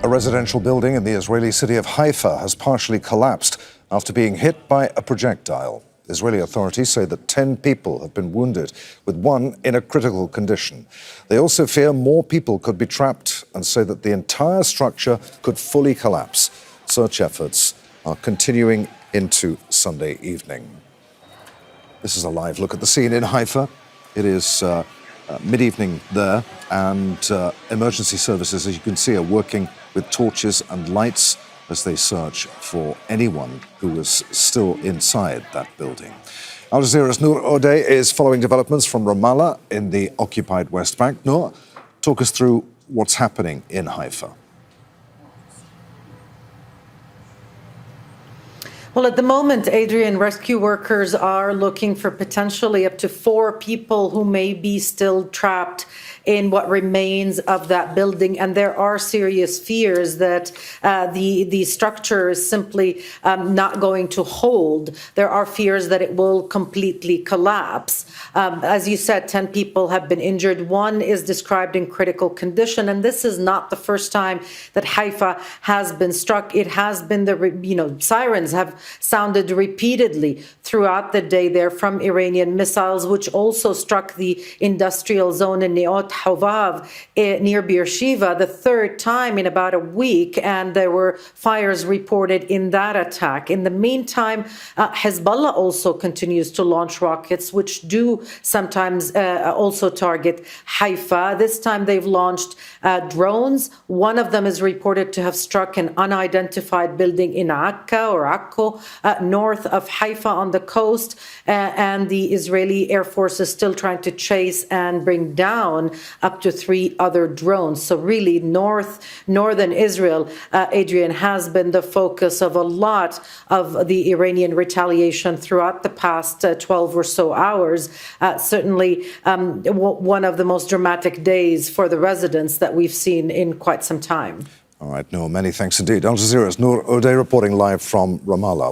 A residential building in the Israeli city of Hypha has partially collapsed after being hit by a projectile. Israeli authorities say that 10 people have been wounded, with one in a critical condition. They also fear more people could be trapped and say that the entire structure could fully collapse. Search efforts are continuing into Sunday evening. This is a live look at the scene in Hypha. It is mid-evening there, and emergency services, as you can see, are working with torches and lights as they search for anyone who was still inside that building. Al Jazeera's Noor O'Day is following developments from Ramallah in the occupied West Bank. Noor, talk us through what's happening in Hypha. Well, at the moment, Adrian, rescue workers are looking for potentially up to 4 people who may be still trapped in what remains of that building. And there are serious fears that the structure is simply not going to hold. There are fears that it will completely collapse. As you said, 10 people have been injured. One is described in critical condition. And this is not the first time that Haifa has been struck. It has been sirens have sounded repeatedly throughout the day there from Iranian missiles, which also struck the industrial zone in Neot Hovav near Beersheba, the third time in about a week, and there were fires reported in that attack. In the meantime, Hezbollah also continues to launch rockets, which do sometimes also target Haifa. This time they've launched drones. One of them is reported to have struck an unidentified building in Akka or Akko, north of Haifa on the coast, and the Israeli Air Force is still trying to chase and bring down up to 3 other drones. So really northern Israel, Adrian, has been the focus of a lot of the Iranian retaliation throughout the past 12 or so hours. Certainly one of the most dramatic days for the residents that we've seen in quite some time. All right, Noor, many thanks indeed. Al Jazeera's Noor O'Day reporting live from Ramallah.